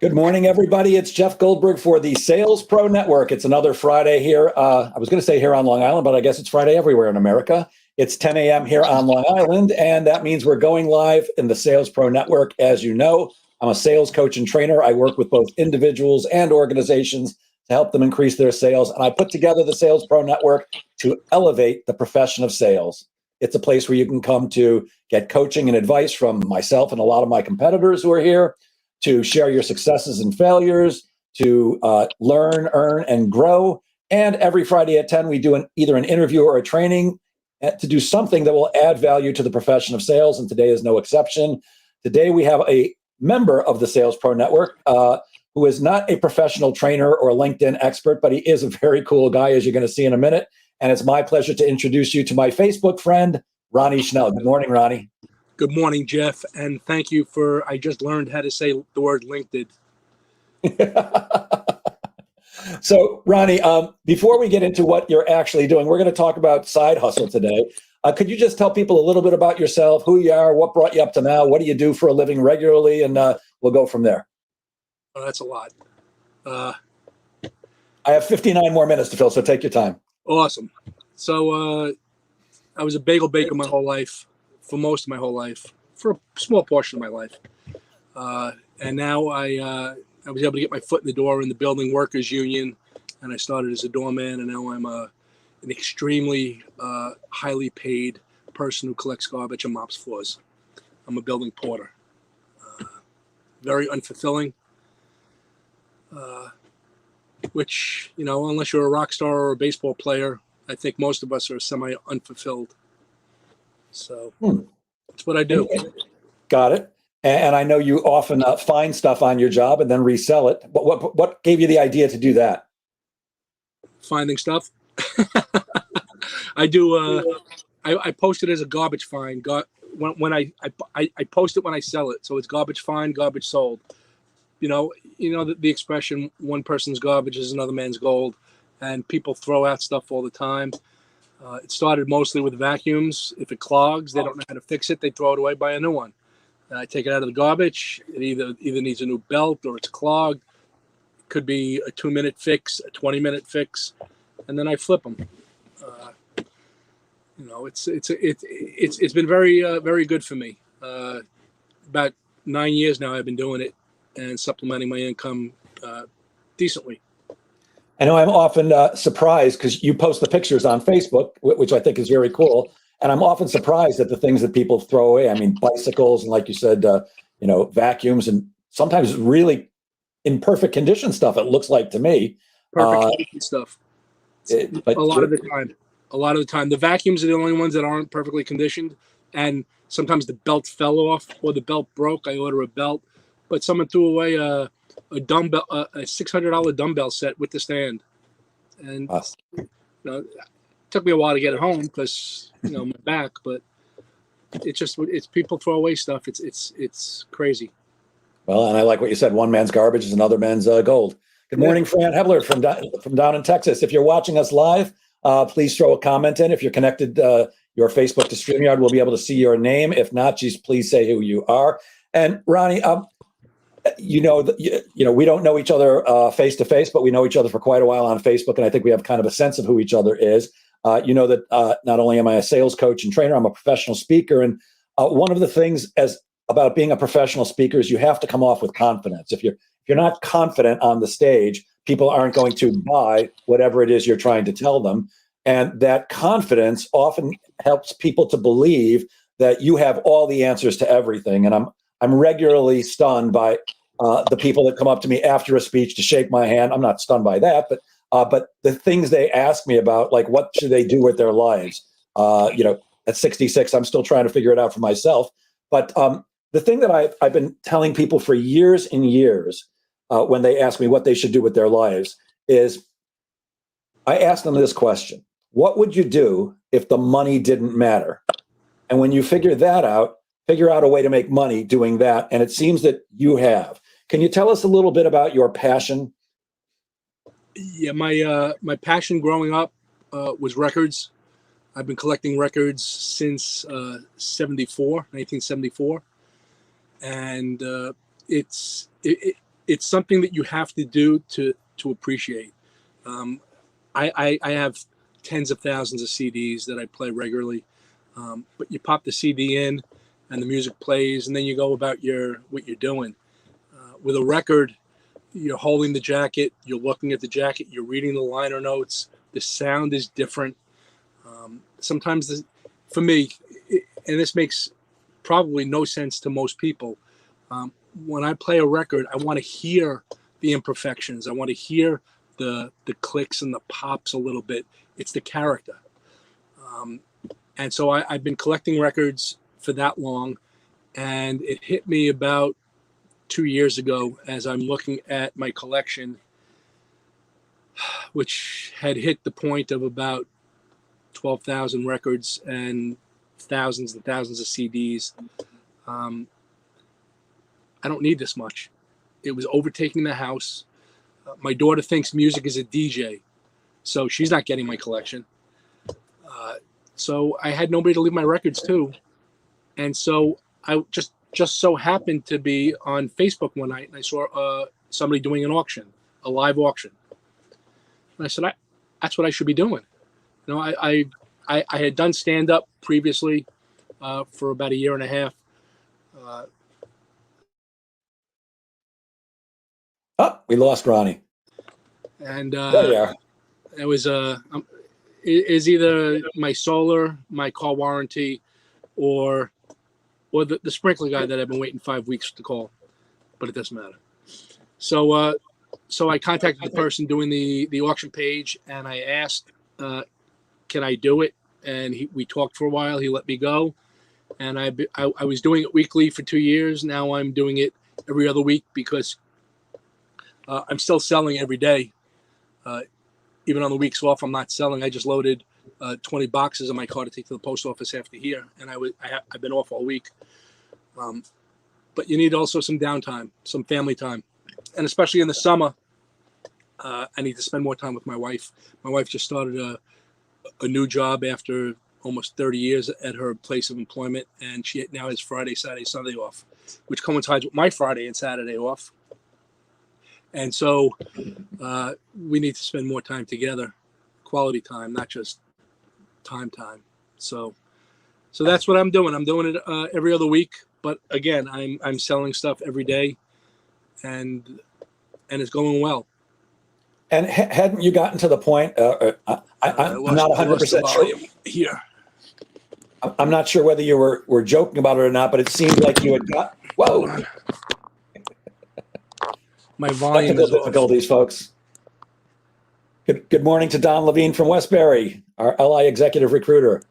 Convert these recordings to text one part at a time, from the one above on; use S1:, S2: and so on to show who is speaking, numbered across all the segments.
S1: Good morning, everybody. It's Jeff Goldberg for the Sales Pro Network. It's another Friday here. I was going to say here on Long Island, but I guess it's Friday everywhere in America. It's 10 a.m. here on Long Island, and that means we're going live in the Sales Pro Network. As you know, I'm a sales coach and trainer. I work with both individuals and organizations to help them increase their sales, and I put together the Sales Pro Network to elevate the profession of sales. It's a place where you can come to get coaching and advice from myself and a lot of my competitors who are here, to share your successes and failures, to learn, earn, and grow. And every Friday at 10, we do either an interview or a training to do something that will add value to the profession of sales, and today is no exception. Today, we have a member of the Sales Pro Network who is not a professional trainer or LinkedIn expert, but he is a very cool guy, as you're going to see in a minute. And it's my pleasure to introduce you to my Facebook friend, Ronny Schnell. Good morning, Ronny.
S2: Good morning, Jeff, and thank you for, I just learned how to say the word LinkedIn.
S1: So, Ronny, before we get into what you're actually doing, we're going to talk about side hustle today. Could you just tell people a little bit about yourself, who you are, what brought you up to now, what do you do for a living regularly, and we'll go from there.
S2: Oh, that's a lot.
S1: I have 59 more minutes to fill, so take your time.
S2: Awesome. So I was a bagel baker my whole life. For most of my whole life, for a small portion of my life. And now I was able to get my foot in the door in the building workers union, and I started as a doorman, and now I'm an extremely highly paid person who collects garbage and mops floors. I'm a building porter. Very unfulfilling, which, you know, unless you're a rock star or a baseball player, I think most of us are semi-unfulfilled. So that's what I do.
S1: Got it. And I know you often find stuff on your job and then resell it. What gave you the idea to do that?
S2: Finding stuff. I do. I post it as a garbage find. When I post it when I sell it, so it's garbage find, garbage sold. You know the expression, one person's garbage is another man's gold, and people throw out stuff all the time. It started mostly with vacuums. If it clogs, they don't know how to fix it. They throw it away, buy a new one. I take it out of the garbage. It either needs a new belt or it's clogged. It could be a 2-minute fix, a 20-minute fix, and then I flip them. It's been very good for me. About 9 years now I've been doing it and supplementing my income decently.
S1: I know I'm often surprised because you post the pictures on Facebook, which I think is very cool. And I'm often surprised at the things that people throw away. I mean, bicycles and, like you said, vacuums, and sometimes really in perfect condition stuff, it looks like to me.
S2: Perfect condition stuff. A lot of the time. The vacuums are the only ones that aren't perfectly conditioned. And sometimes the belt fell off or the belt broke. I order a belt. But someone threw away a dumbbell, a $600 dumbbell set with the stand, and it took me a while to get it home because my back. But it's people throw away stuff. It's crazy.
S1: Well, and I like what you said. One man's garbage is another man's gold. Good morning, Fran Hebler from down in Texas. If you're watching us live, please throw a comment in. If you're connected your Facebook to StreamYard, we'll be able to see your name. If not, just please say who you are. And Ronny, we don't know each other face to face, but we know each other for quite a while on Facebook, and I think we have kind of a sense of who each other is. That not only am I a sales coach and trainer, I'm a professional speaker, and one of the things about being a professional speaker is you have to come off with confidence. If you're not confident on the stage, people aren't going to buy whatever it is you're trying to tell them, and that confidence often helps people to believe that you have all the answers to everything. And I'm regularly stunned by the people that come up to me after a speech to shake my hand. I'm not stunned by that, but the things they ask me about, like what should they do with their lives? At 66, I'm still trying to figure it out for myself. But the thing that I've been telling people for years and years when they ask me what they should do with their lives is I ask them this question: what would you do if the money didn't matter? And when you figure that out, figure out a way to make money doing that. And it seems that you have. Can you tell us a little bit about your passion?
S2: Yeah, my passion growing up was records. I've been collecting records since 1974. And it's it's something that you have to do to appreciate. I have tens of thousands of CDs that I play regularly, but you pop the CD in, and the music plays, and then you go about what you're doing. With a record, you're holding the jacket, you're looking at the jacket, you're reading the liner notes. The sound is different. Sometimes, for me, and this makes probably no sense to most people, when I play a record, I want to hear the imperfections. I want to hear the clicks and the pops a little bit. It's the character. And so I've been collecting records for that long, and it hit me about 2 years ago as I'm looking at my collection, which had hit the point of about 12,000 records and thousands of CDs. I don't need this much. It was overtaking the house. My daughter thinks music is a DJ, so she's not getting my collection. So I had nobody to leave my records to. And so I just so happened to be on Facebook one night, and I saw somebody doing an auction, a live auction. And I said, that's what I should be doing. You know, I had done stand-up previously for about a year and a half.
S1: We lost Ronnie.
S2: And
S1: There you are.
S2: it was is either my solar, my car warranty, or the sprinkler guy that I've been waiting 5 weeks to call, but it doesn't matter. So I contacted the person doing the auction page, and I asked, can I do it? And we talked for a while. He let me go, and I was doing it weekly for 2 years. Now I'm doing it every other week because I'm still selling every day. Even on the weeks off, I'm not selling. I just loaded 20 boxes in my car to take to the post office after here, and I've been off all week. But you need also some downtime, some family time, and especially in the summer, I need to spend more time with my wife. My wife just started a new job after almost 30 years at her place of employment, and she now has Friday, Saturday, Sunday off, which coincides with my Friday and Saturday off. And so we need to spend more time together, quality time, not just time. So that's what I'm doing. I'm doing it every other week. But again, I'm selling stuff every day, and it's going well.
S1: And hadn't you gotten to the point? I'm not 100% sure.
S2: Here.
S1: I'm not sure whether you were joking about it or not, but it seemed like you had got. Whoa.
S2: My volume
S1: Technical
S2: is
S1: difficulties, folks. Good morning to Don Levine from Westbury, our LI executive recruiter.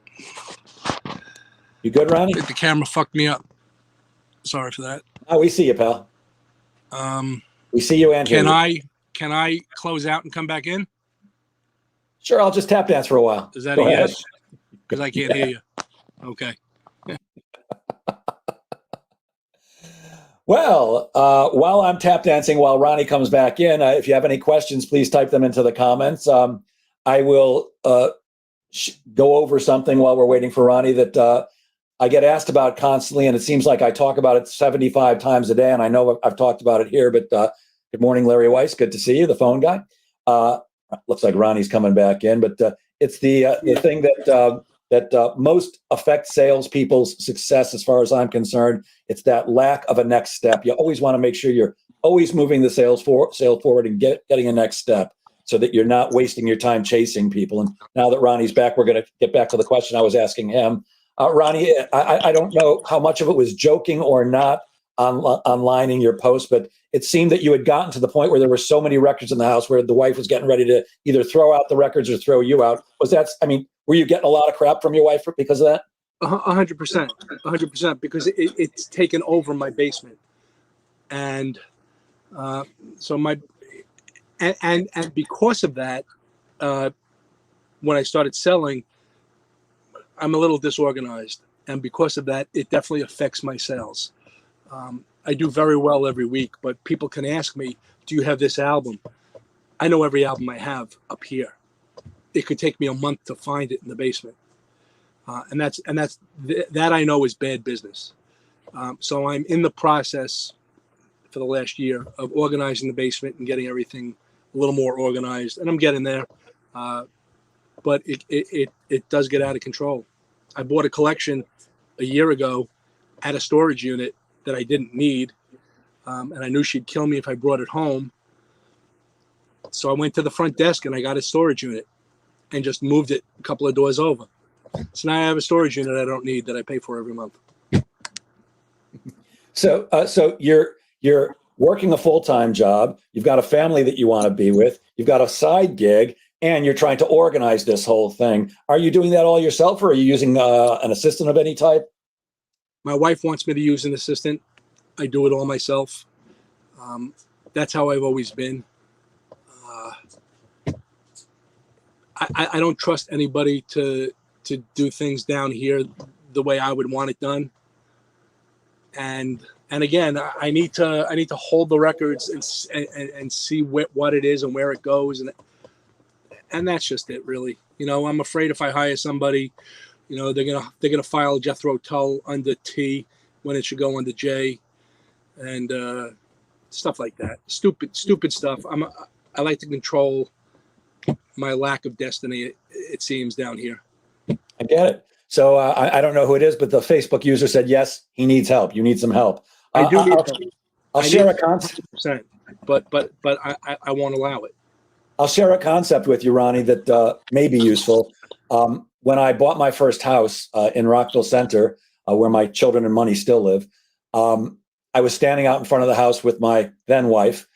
S1: You good, Ronnie?
S2: The camera fucked me up. Sorry for that.
S1: Oh, we see you, pal. We see you and hear you.
S2: Can I close out and come back in?
S1: Sure, I'll just tap dance for a while.
S2: Is that
S1: Go
S2: a
S1: ahead.
S2: yes? Because I can't hear you. Okay.
S1: Well, while I'm tap dancing, while Ronnie comes back in, if you have any questions, please type them into the comments. I will go over something while we're waiting for Ronnie that I get asked about constantly, and it seems like I talk about it 75 times a day, and I know I've talked about it here, but good morning, Larry Weiss. Good to see you, the phone guy. Looks like Ronnie's coming back in, but it's the thing that most affects salespeople's success, as far as I'm concerned. It's that lack of a next step. You always want to make sure you're always moving the sale forward and getting a next step, so that you're not wasting your time chasing people. And now that Ronnie's back, we're going to get back to the question I was asking him. Ronnie, I don't know how much of it was joking or not online in your post, but it seemed that you had gotten to the point where there were so many records in the house where the wife was getting ready to either throw out the records or throw you out. Were you getting a lot of crap from your wife because of that?
S2: 100%, because it's taken over my basement. And so and because of that, when I started selling, I'm a little disorganized, and because of that, it definitely affects my sales. I do very well every week, but people can ask me, do you have this album? I know every album I have up here. It could take me a month to find it in the basement. And that I know is bad business. So I'm in the process for the last year of organizing the basement and getting everything a little more organized, and I'm getting there. But it does get out of control. I bought a collection a year ago at a storage unit that I didn't need, and I knew she'd kill me if I brought it home. So I went to the front desk and I got a storage unit and just moved it a couple of doors over. So now I have a storage unit I don't need that I pay for every month.
S1: So, so you're working a full-time job. You've got a family that you want to be with. You've got a side gig, and you're trying to organize this whole thing. Are you doing that all yourself, or are you using an assistant of any type?
S2: My wife wants me to use an assistant. I do it all myself. That's how I've always been. I don't trust anybody to do things down here the way I would want it done. And again, I need to hold the records and see what it is and where it goes, and that's just it, really. You know, I'm afraid if I hire somebody, you know, they're gonna file Jethro Tull under T when it should go under J, and stuff like that. Stupid stuff. I like to control my lack of destiny. It seems down here.
S1: I get it. So I don't know who it is, but the Facebook user said, yes, he needs help. You need some help.
S2: I do need help.
S1: I'll share a concept.
S2: But I won't allow it.
S1: I'll share a concept with you, Ronnie, that may be useful. When I bought my first house in Rockville Center, where my children and money still live, I was standing out in front of the house with my then wife,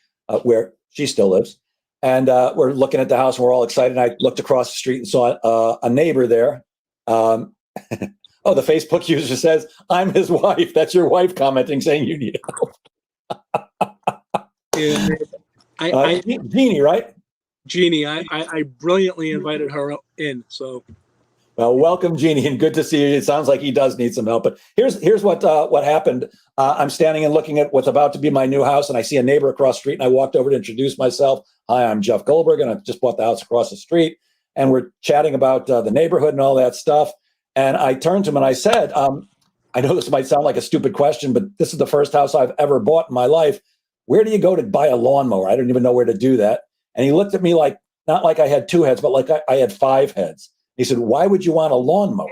S1: where she still lives. And we're looking at the house and we're all excited. And I looked across the street and saw a neighbor there. Oh, the Facebook user says, I'm his wife. That's your wife commenting, saying you need help.
S2: Yeah,
S1: Jeannie, right?
S2: Jeannie, I brilliantly invited her in. So,
S1: well, welcome, Jeannie, and good to see you. It sounds like he does need some help. But here's what happened. I'm standing and looking at what's about to be my new house, and I see a neighbor across the street, and I walked over to introduce myself. Hi, I'm Jeff Goldberg, and I just bought the house across the street. And we're chatting about the neighborhood and all that stuff. And I turned to him and I said, I know this might sound like a stupid question, but this is the first house I've ever bought in my life. Where do you go to buy a lawnmower? I didn't even know where to do that. And he looked at me like, not like I had two heads, but like I had five heads. He said, why would you want a lawnmower?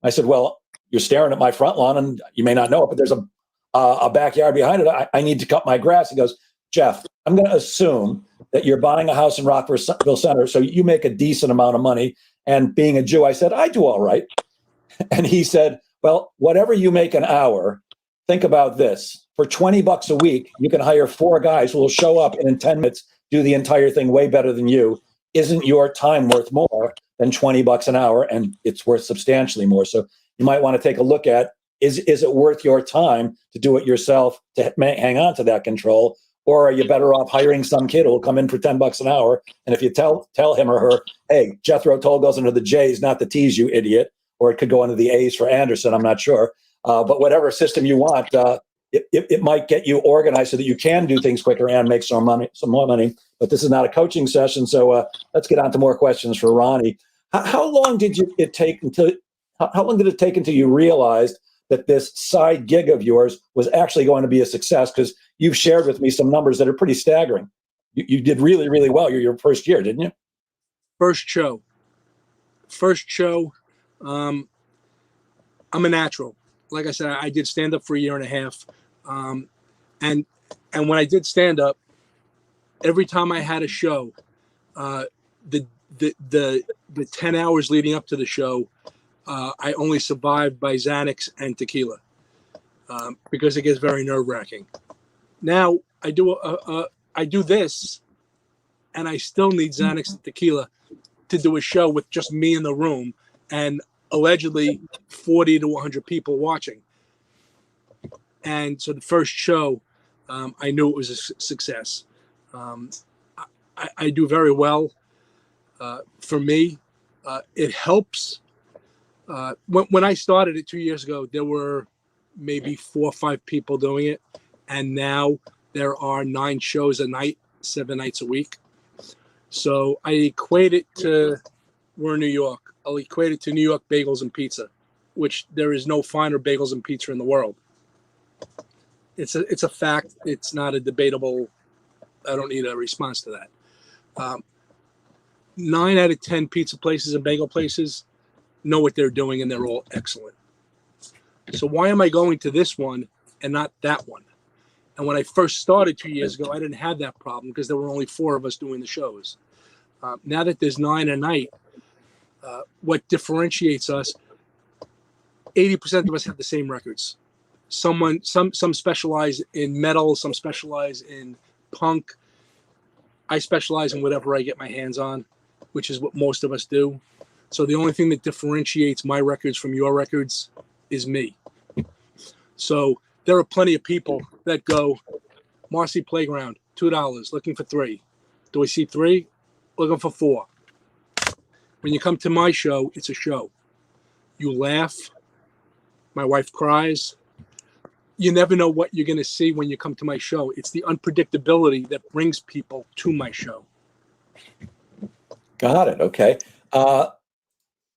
S1: I said, well, you're staring at my front lawn and you may not know it, but there's a backyard behind it. I need to cut my grass. He goes, Jeff, I'm going to assume that you're buying a house in Rockville Center, so you make a decent amount of money. And being a Jew, I said, I do all right. And he said, well, whatever you make an hour, think about this. For $20 a week, you can hire 4 guys who will show up and in 10 minutes do the entire thing way better than you. Isn't your time worth more than $20 an hour? And it's worth substantially more. So you might want to take a look at, is it worth your time to do it yourself, to hang on to that control? Or are you better off hiring some kid who will come in for $10 an hour? And if you tell him or her, hey, Jethro Tull goes under the J's, not the T's, you idiot, or it could go under the A's for Anderson, I'm not sure. But whatever system you want, it might get you organized so that you can do things quicker and make some more money. But this is not a coaching session, so let's get on to more questions for Ronnie. How long did it take until you realized that this side gig of yours was actually going to be a success? Because you've shared with me some numbers that are pretty staggering. You did really, really well your first year, didn't you?
S2: First show. I'm a natural. Like I said, I did stand up for a year and a half. And when I did stand up, every time I had a show, the 10 hours leading up to the show, I only survived by Xanax and tequila, because it gets very nerve-wracking. Now I do this, and I still need Xanax and tequila to do a show with just me in the room and allegedly 40 to 100 people watching. And so the first show, I knew it was a success. I do very well. For me, it helps. When I started it 2 years ago, there were maybe 4 or 5 people doing it. And now there are 9 shows a night, 7 nights a week. So I equate it to, we're in New York. I'll equate it to New York bagels and pizza, which there is no finer bagels and pizza in the world. It's a fact. It's not a debatable. I don't need a response to that. 9 out of 10 pizza places and bagel places know what they're doing, and they're all excellent. So why am I going to this one and not that one? And when I first started 2 years ago, I didn't have that problem because there were only 4 of us doing the shows. Now that there's 9 a night, what differentiates us, 80% of us have the same records. Some specialize in metal, some specialize in punk. I specialize in whatever I get my hands on, which is what most of us do. So the only thing that differentiates my records from your records is me. So there are plenty of people that go, Marcy Playground, $2, looking for 3. Do I see 3? Looking for 4. When you come to my show, it's a show. You laugh. My wife cries. You never know what you're going to see when you come to my show. It's the unpredictability that brings people to my show.
S1: Got it. Okay.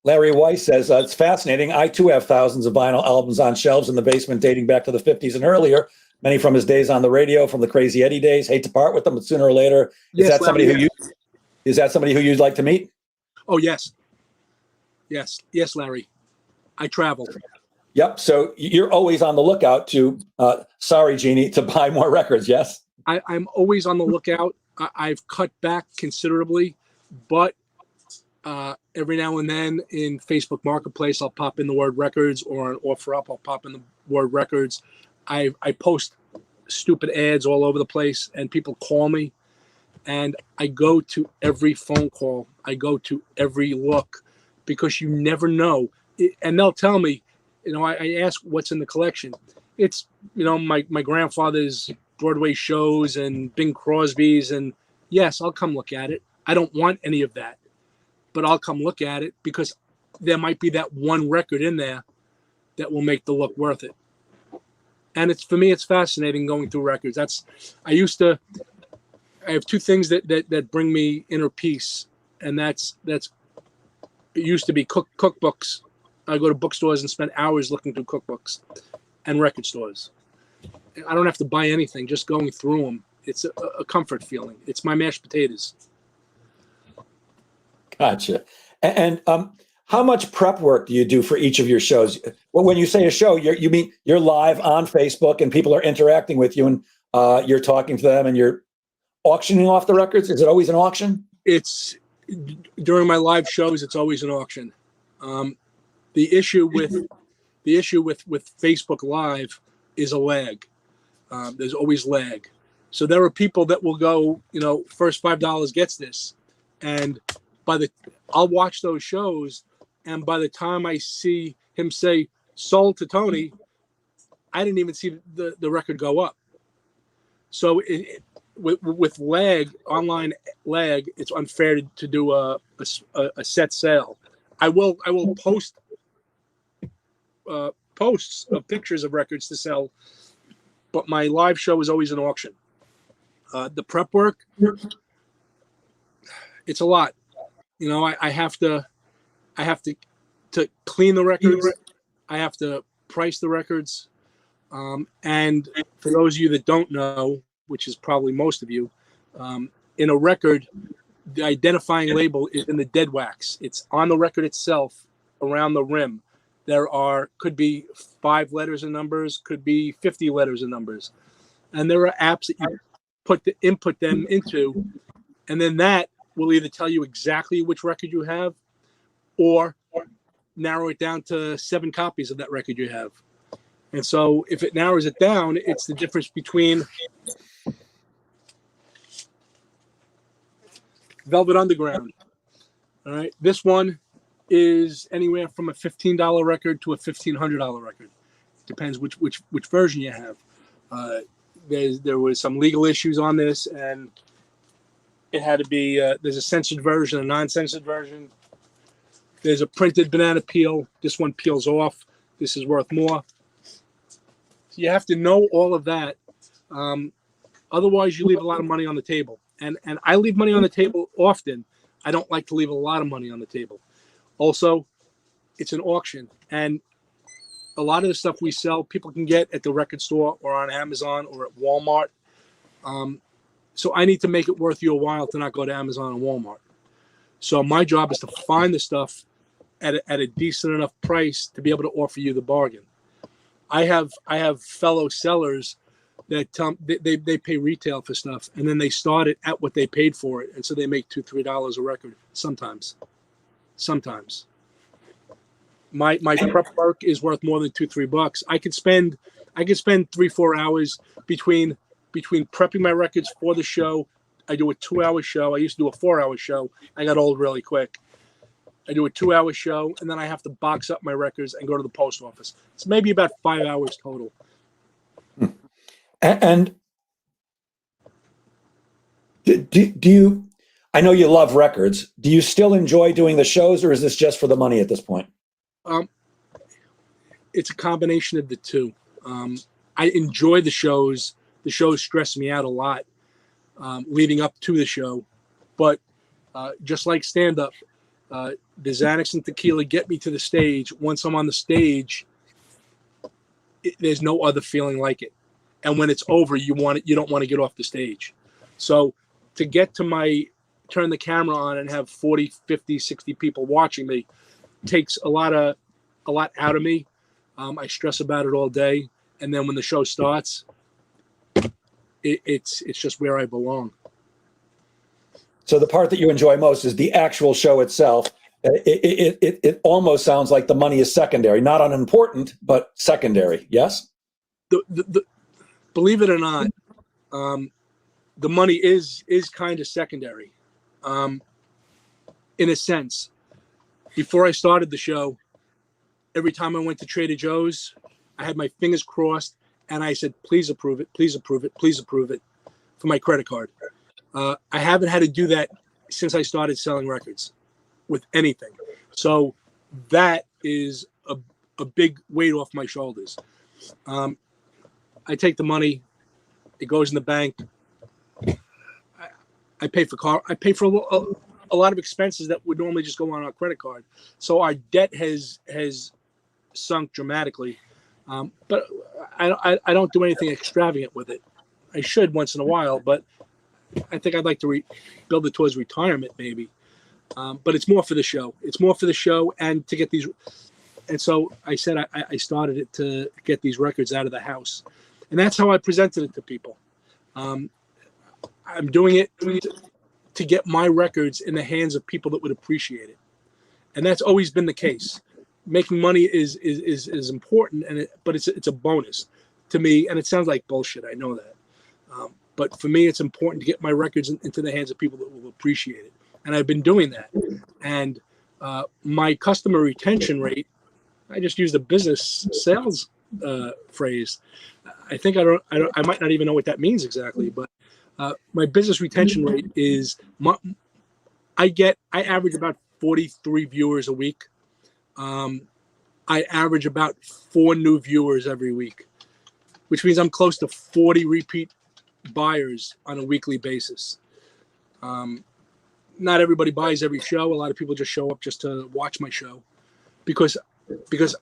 S1: Larry Weiss says, it's fascinating. I, too, have thousands of vinyl albums on shelves in the basement dating back to the 50s and earlier, many from his days on the radio, from the Crazy Eddie days. Hate to part with them, but sooner or later, is that somebody who you'd like to meet?
S2: Oh, yes. Yes, Larry. I travel.
S1: Yep. So you're always on the lookout to, sorry, Jeannie, to buy more records, yes?
S2: I'm always on the lookout. I've cut back considerably, but every now and then in Facebook Marketplace, I'll pop in the word records, or on OfferUp, I'll pop in the word records. I post stupid ads all over the place, and people call me, and I go to every phone call. I go to every look, because you never know. And they'll tell me, I ask what's in the collection. It's, my grandfather's Broadway shows and Bing Crosby's, and yes, I'll come look at it. I don't want any of that, but I'll come look at it because there might be that one record in there that will make the look worth it. And for me, it's fascinating going through records. I have 2 things that bring me inner peace, and it used to be cookbooks. I go to bookstores and spend hours looking through cookbooks, and record stores. I don't have to buy anything, just going through them. It's a comfort feeling. It's my mashed potatoes.
S1: Gotcha. And how much prep work do you do for each of your shows? Well, when you say a show, you mean you're live on Facebook and people are interacting with you, and you're talking to them and you're auctioning off the records? Is it always an auction?
S2: It's during my live shows. It's always an auction. The issue with Facebook Live is a lag. There's always lag. So there are people that will go, first $5 gets this, and I'll watch those shows, and by the time I see him say sold to Tony, I didn't even see the record go up. So with lag, online lag, it's unfair to do a set sale. I will post posts of pictures of records to sell, but my live show is always an auction. The prep work, it's a lot. I have to clean the records. I have to price the records. And for those of you that don't know, which is probably most of you, in a record, the identifying label is in the dead wax. It's on the record itself, around the rim. Could be 5 letters and numbers, could be 50 letters and numbers. And there are apps that you input them into, and then that will either tell you exactly which record you have or narrow it down to 7 copies of that record you have. And so if it narrows it down, it's the difference between Velvet Underground. All right. This one is anywhere from a $15 record to a $1,500 record. Depends which version you have. There was some legal issues on this, and it had to be, there's a censored version, a non-censored version. There's a printed banana peel. This one peels off. This is worth more. So you have to know all of that. Otherwise, you leave a lot of money on the table. And I leave money on the table often. I don't like to leave a lot of money on the table. Also, it's an auction. And a lot of the stuff we sell, people can get at the record store or on Amazon or at Walmart. So I need to make it worth your while to not go to Amazon and Walmart. So my job is to find the stuff at a decent enough price to be able to offer you the bargain. I have fellow sellers that they pay retail for stuff, and then they start it at what they paid for it, and so they make $2-3 a record sometimes. My prep work is worth more than $2-3. I could spend 3-4 hours between prepping my records for the show. I do a 2-hour show. I used to do a 4-hour show. I got old really quick. I do a 2-hour show, and then I have to box up my records and go to the post office. It's maybe about 5 hours total.
S1: And do you, I know you love records. Do you still enjoy doing the shows, or is this just for the money at this point?
S2: It's a combination of the two. I enjoy the shows. The shows stress me out a lot leading up to the show. But just like stand-up, the Xanax and tequila get me to the stage. Once I'm on the stage, there's no other feeling like it. And when it's over, you don't want to get off the stage. So to get to turn the camera on and have 40, 50, 60 people watching me takes a lot out of me. I stress about it all day. And then when the show starts, it's just where I belong.
S1: So the part that you enjoy most is the actual show itself. It almost sounds like the money is secondary, not unimportant, but secondary. Yes.
S2: Believe it or not, the money is kind of secondary, in a sense. Before I started the show, every time I went to Trader Joe's, I had my fingers crossed and I said, please approve it, please approve it, please approve it for my credit card. I haven't had to do that since I started selling records with anything. So that is a big weight off my shoulders. I take the money, it goes in the bank. I pay for a lot of expenses that would normally just go on our credit card. So our debt has sunk dramatically. But I don't do anything extravagant with it. I should once in a while, but I think I'd like to build it towards retirement maybe. But it's more for the show. It's more for the show and to get these. And so I said I started it to get these records out of the house. And that's how I presented it to people. I'm doing it to get my records in the hands of people that would appreciate it. And that's always been the case. Making money is important, but it's a bonus to me. And it sounds like bullshit. I know that. But for me, it's important to get my records into the hands of people that will appreciate it. And I've been doing that. And my customer retention rate, I just used a business sales phrase. I think I might not even know what that means exactly, but my business retention rate is I average about 43 viewers a week. I average about 4 new viewers every week, which means I'm close to 40 repeat buyers on a weekly basis. Not everybody buys every show. A lot of people just show up just to watch my show because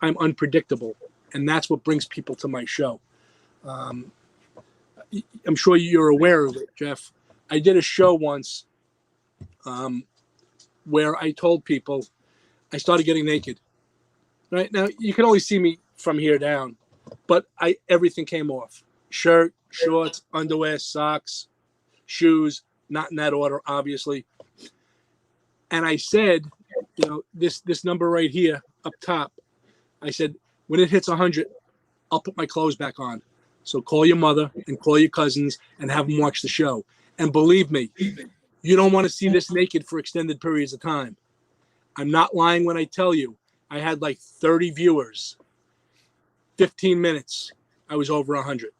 S2: I'm unpredictable, and that's what brings people to my show. I'm sure you're aware of it, Jeff. I did a show once where I told people I started getting naked. Right now, you can only see me from here down, but everything came off: shirt, shorts, underwear, socks, shoes. Not in that order, obviously. And I said, this number right here up top, I said, when it hits 100, I'll put my clothes back on. So call your mother and call your cousins and have them watch the show. And believe me, you don't want to see this naked for extended periods of time. I'm not lying when I tell you I had like 30 viewers. 15 minutes, I was over 100.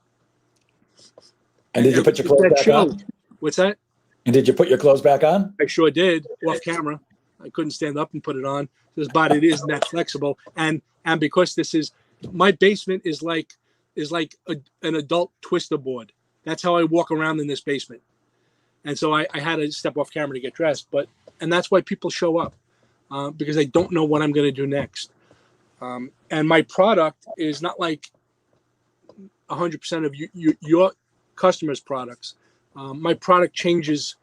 S1: And did you put your clothes back on?
S2: What's that?
S1: And did you put your clothes back on?
S2: I sure did, off camera. I couldn't stand up and put it on. This body isn't that flexible. And because this is, my basement is like an adult twister board. That's how I walk around in this basement. And so I had to step off camera to get dressed. And that's why people show up, because they don't know what I'm going to do next. And my product is not like 100% of your customers' products. My product changes.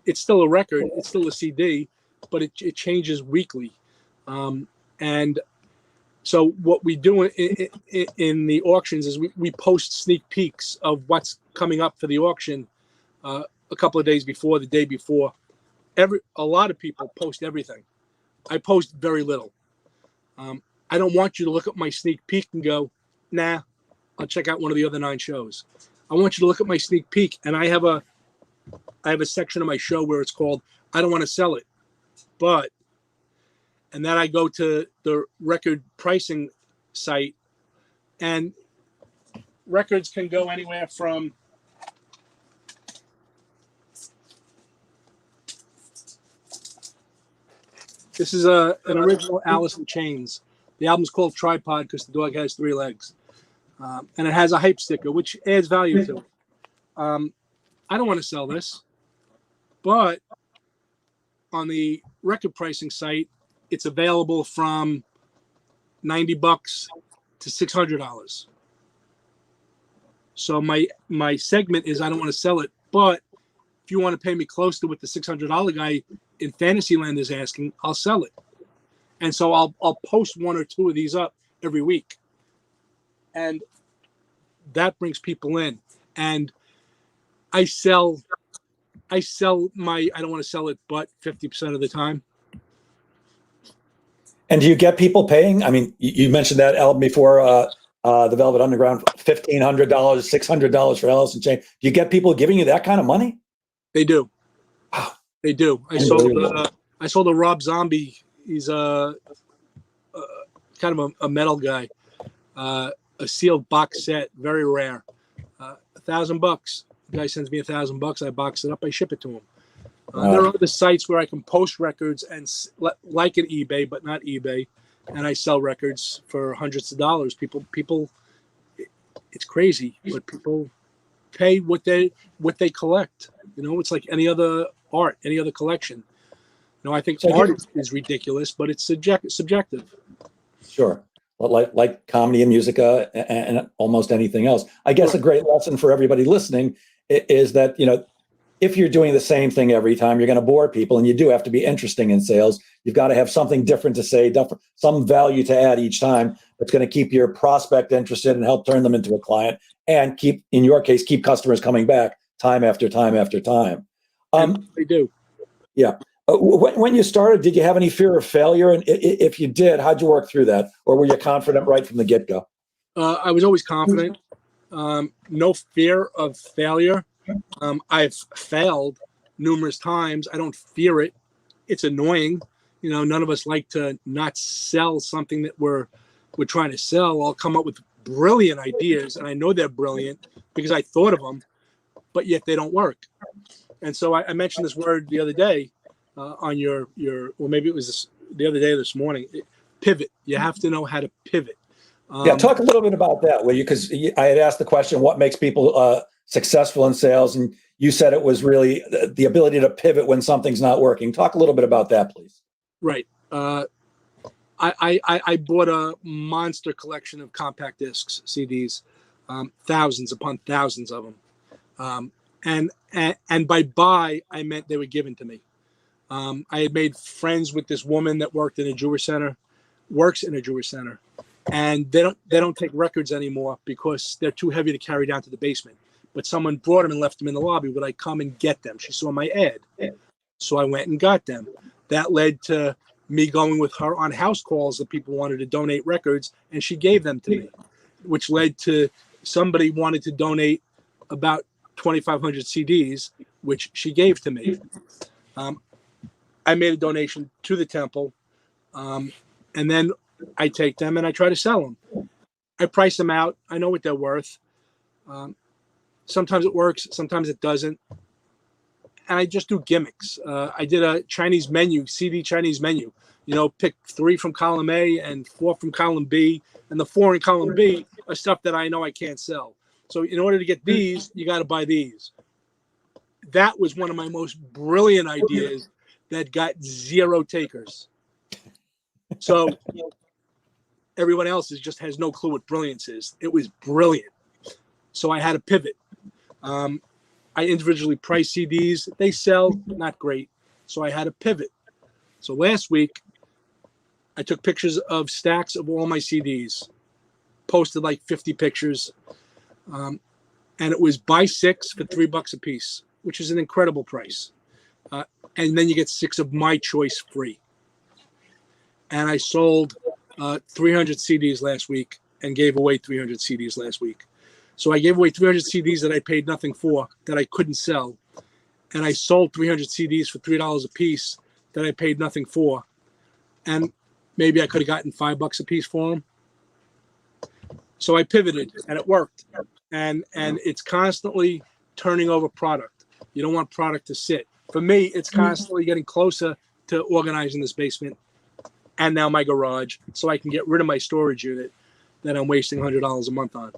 S2: It's still a record. It's still a CD, but it changes weekly. And so what we do in the auctions is we post sneak peeks of what's coming up for the auction a couple of days before, the day before. A lot of people post everything. I post very little. I don't want you to look at my sneak peek and go, nah, I'll check out one of the other 9 shows. I want you to look at my sneak peek, and I have a section of my show where it's called I don't want to sell it, but, and then I go to the record pricing site, and records can go anywhere from this is an original Alice in Chains. The album's called Tripod because the dog has 3 legs. And it has a hype sticker, which adds value to it. I don't want to sell this, but on the record pricing site, it's available from $90 to $600. So my segment is I don't want to sell it, but if you want to pay me close to what the $600 guy in Fantasyland is asking, I'll sell it. And so I'll post 1 or 2 of these up every week. And that brings people in. And I sell my, I don't want to sell it, but 50% of the time.
S1: And do you get people paying? I mean, you mentioned that album before, the Velvet Underground, $1,500, $600 for Alice in Chains. Do you get people giving you that kind of money?
S2: They do.
S1: Wow.
S2: They do. I sold a Rob Zombie. He's kind of a metal guy. A sealed box set, very rare. $1,000. The guy sends me $1,000. I box it up. I ship it to him. There are other sites where I can post records and like an eBay, but not eBay, and I sell records for hundreds of dollars. People, it's crazy, but people pay what they collect. You know, it's like any other art, any other collection. You know, I think art is ridiculous, but it's subjective. Sure.
S1: Well, like comedy and music and almost anything else. I guess a great lesson for everybody listening is that, you know, if you're doing the same thing every time, you're going to bore people, and you do have to be interesting in sales. You've got to have something different to say, some value to add each time that's going to keep your prospect interested and help turn them into a client, and keep, in your case, keep customers coming back time after time after time.
S2: They do.
S1: Yeah. When you started, did you have any fear of failure? And if you did, how'd you work through that? Or were you confident right from the get-go?
S2: I was always confident. No fear of failure. I've failed numerous times. I don't fear it. It's annoying. You know, none of us like to not sell something that we're trying to sell. I'll come up with brilliant ideas, and I know they're brilliant because I thought of them, but yet they don't work. And so I mentioned this word the other day on your, or maybe it was the other day, this morning. Pivot. You have to know how to pivot.
S1: Talk a little bit about that, will you? Because I had asked the question, what makes people successful in sales, and you said it was really the ability to pivot when something's not working. Talk a little bit about that, please.
S2: Right. I bought a monster collection of compact discs, CDs, thousands upon thousands of them. And by buy, I meant they were given to me. I had made friends with this woman that works in a Jewish center, and they don't take records anymore because they're too heavy to carry down to the basement. But someone brought them and left them in the lobby. Would I come and get them? She saw my ad. So I went and got them. That led to me going with her on house calls that people wanted to donate records, and she gave them to me, which led to somebody wanted to donate about 2,500 CDs, which she gave to me. I made a donation to the temple, and then I take them and I try to sell them. I price them out. I know what they're worth. Sometimes it works, sometimes it doesn't. And I just do gimmicks. I did a Chinese menu, CD Chinese menu. You know, pick 3 from column A and 4 from column B. And the 4 in column B are stuff that I know I can't sell. So in order to get these, you got to buy these. That was one of my most brilliant ideas that got 0 takers. So everyone else just has no clue what brilliance is. It was brilliant. So I had to pivot. I individually price CDs. They sell, not great. So I had to pivot. So last week, I took pictures of stacks of all my CDs, posted like 50 pictures, and it was buy 6 for $3 a piece, which is an incredible price. And then you get 6 of my choice free. And I sold 300 CDs last week and gave away 300 CDs last week. So I gave away 300 CDs that I paid nothing for, that I couldn't sell. And I sold 300 CDs for $3 a piece that I paid nothing for. And maybe I could have gotten $5 a piece for them. So I pivoted and it worked. And it's constantly turning over product. You don't want product to sit. For me, it's constantly getting closer to organizing this basement and now my garage so I can get rid of my storage unit that I'm wasting $100 a month on.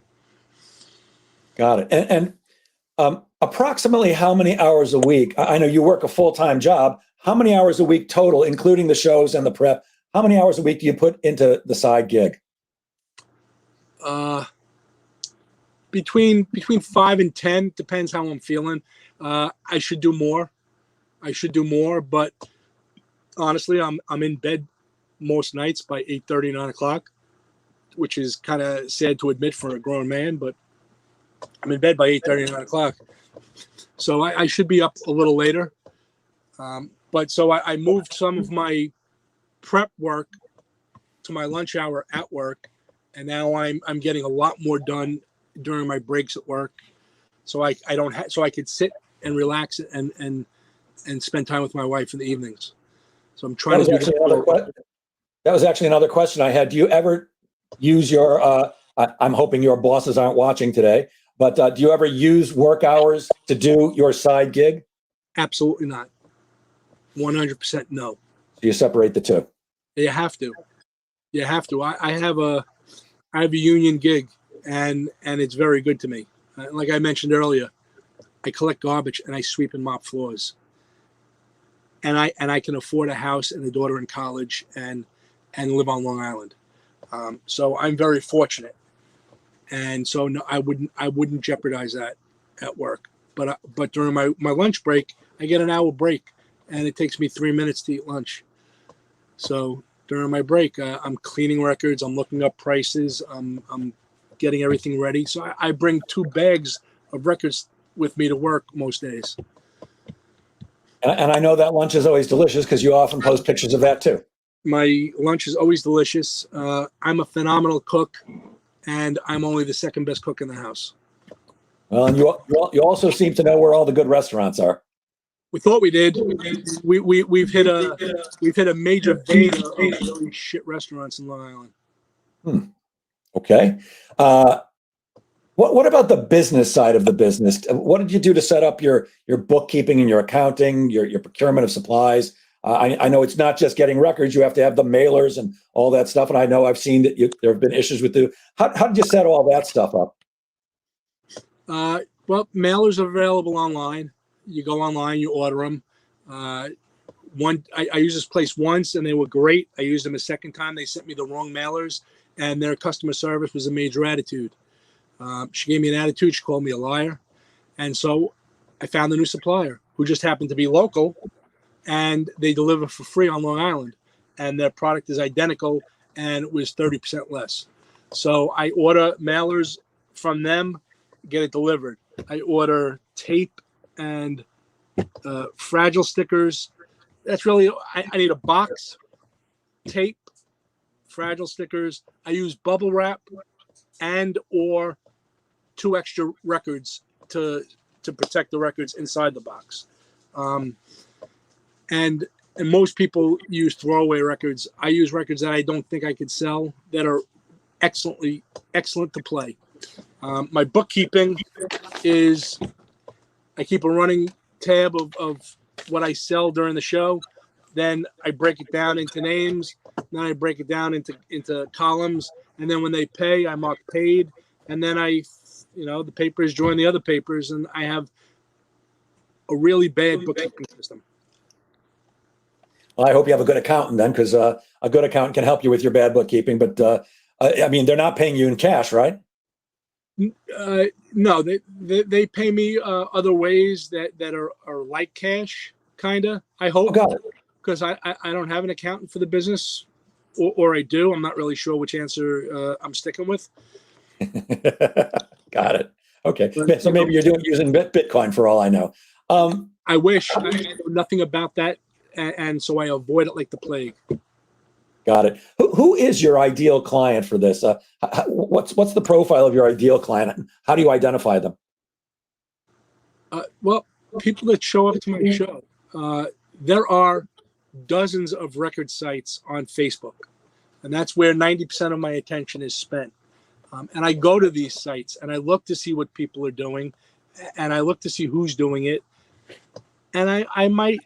S1: Got it. And approximately how many hours a week? I know you work a full-time job. How many hours a week total, including the shows and the prep? How many hours a week do you put into the side gig?
S2: Between 5 and 10, depends how I'm feeling. I should do more. But honestly, I'm in bed most nights by 8:30, 9 o'clock, which is kind of sad to admit for a grown man, but I'm in bed by 8:30, 9 o'clock. So I should be up a little later. But so I moved some of my prep work to my lunch hour at work, and now I'm getting a lot more done during my breaks at work. So I could sit and relax and spend time with my wife in the evenings. So I'm trying to do that.
S1: That was actually another question I had. Do you ever use your, I'm hoping your bosses aren't watching today, but do you ever use work hours to do your side gig?
S2: Absolutely not. 100% no.
S1: Do you separate the two?
S2: You have to. I have a union gig, and it's very good to me. Like I mentioned earlier, I collect garbage and I sweep and mop floors. And I can afford a house and a daughter in college and live on Long Island. So I'm very fortunate. And so no, I wouldn't jeopardize that at work. But during my lunch break, I get an hour break, and it takes me 3 minutes to eat lunch. So during my break, I'm cleaning records, I'm looking up prices, I'm getting everything ready. So I bring 2 bags of records with me to work most days.
S1: And I know that lunch is always delicious because you often post pictures of that too.
S2: My lunch is always delicious. I'm a phenomenal cook, and I'm only the second best cook in the house.
S1: Well, and you also seem to know where all the good restaurants are.
S2: We thought we did. We've hit a major vein of really shit restaurants in Long Island.
S1: Okay. What about the business side of the business? What did you do to set up your bookkeeping and your accounting, your procurement of supplies? I know it's not just getting records; you have to have the mailers and all that stuff. And I know I've seen that there have been issues with the. How did you set all that stuff up?
S2: Well, mailers are available online. You go online, you order them. I used this place once, and they were great. I used them a second time. They sent me the wrong mailers, and their customer service was a major attitude. She gave me an attitude. She called me a liar. And so I found a new supplier who just happened to be local, and they deliver for free on Long Island. And their product is identical, and it was 30% less. So I order mailers from them, get it delivered. I order tape and fragile stickers. That's really, I need a box, tape, fragile stickers. I use bubble wrap and or 2 extra records to protect the records inside the box. And most people use throwaway records. I use records that I don't think I could sell that are excellent to play. My bookkeeping is I keep a running tab of what I sell during the show. Then I break it down into names. Then I break it down into columns. And then when they pay, I mark paid. And then the papers join the other papers. And I have a really bad bookkeeping system.
S1: Well, I hope you have a good accountant then, because a good accountant can help you with your bad bookkeeping. But I mean, they're not paying you in cash, right?
S2: No, they pay me other ways that are like cash, kind of. I
S1: Oh,
S2: hope,
S1: got it.
S2: because I don't have an accountant for the business, or I do. I'm not really sure which answer I'm sticking with.
S1: Got it. Okay.
S2: But,
S1: So maybe you're using Bitcoin for all I know.
S2: I wish I know nothing about that, and so I avoid it like the plague.
S1: Got it. Who is your ideal client for this? What's the profile of your ideal client? How do you identify them?
S2: Well, people that show up to my show. There are dozens of record sites on Facebook, and that's where 90% of my attention is spent. And I go to these sites and I look to see what people are doing, and I look to see who's doing it. And I might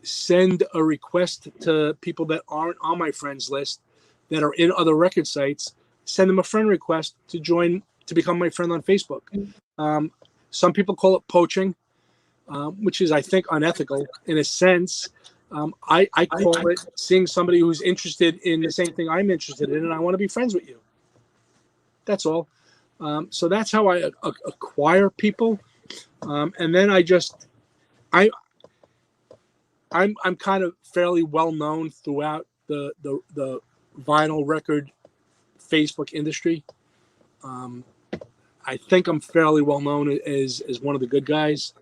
S2: send a request to people that aren't on my friends list that are in other record sites, send them a friend request to become my friend on Facebook. Some people call it poaching, which is, I think, unethical in a sense. I call it seeing somebody who's interested in the same thing I'm interested in, and I want to be friends with you. That's all. So that's how I acquire people. And then I'm kind of fairly well known throughout the vinyl record Facebook industry. I think I'm fairly well known as one of the good guys.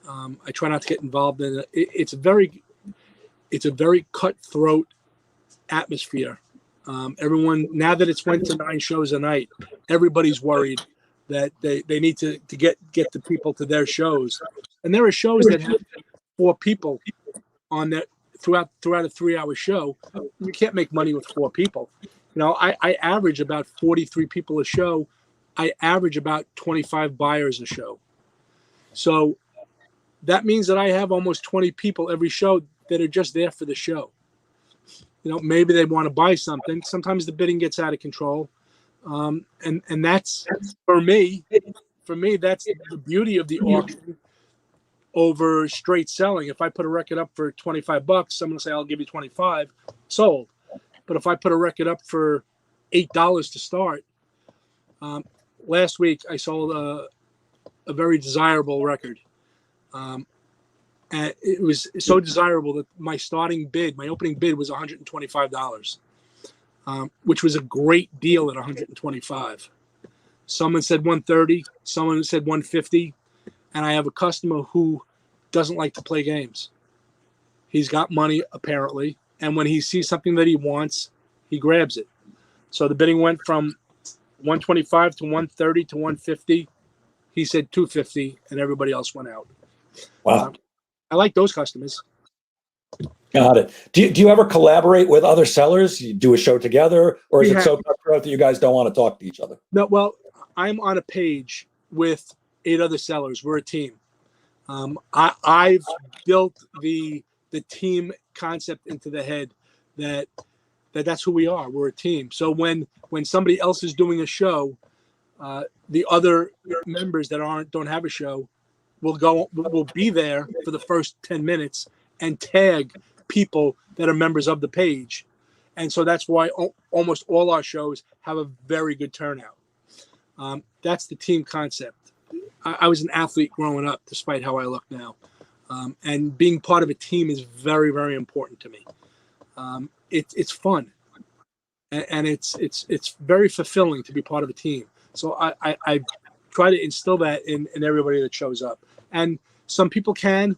S2: I try not to get involved in it. It's a very cutthroat atmosphere. Everyone, now that it's went to 9 shows a night, everybody's worried that they need to get the people to their shows. And there are shows that have 4 people on that throughout a 3-hour show. You can't make money with 4 people. I average about 43 people a show. I average about 25 buyers a show. So that means that I have almost 20 people every show that are just there for the show. Maybe they want to buy something. Sometimes the bidding gets out of control. And that's, for me, that's the beauty of the auction over straight selling. If I put a record up for $25, someone will say, I'll give you 25, sold. But if I put a record up for $8 to start, last week I sold a very desirable record. And it was so desirable that my opening bid was $125, which was a great deal at $125. Someone said $130, someone said $150, and I have a customer who doesn't like to play games. He's got money, apparently, and when he sees something that he wants, he grabs it. So the bidding went from $125 to $130 to $150. He said $250, and everybody else went out.
S1: Wow.
S2: I like those customers.
S1: Got it. Do you ever collaborate with other sellers? You do a show together, or is it so cutthroat that you guys don't want to talk to each other?
S2: No, well, I'm on a page with 8 other sellers. We're a team. I've built the team concept into the head that's who we are. We're a team. So when somebody else is doing a show, the other members that don't have a show will be there for the first 10 minutes and tag people that are members of the page. And so that's why almost all our shows have a very good turnout. That's the team concept. I was an athlete growing up, despite how I look now. And being part of a team is very, very important to me. It's fun. And it's very fulfilling to be part of a team. So I try to instill that in everybody that shows up. And some people can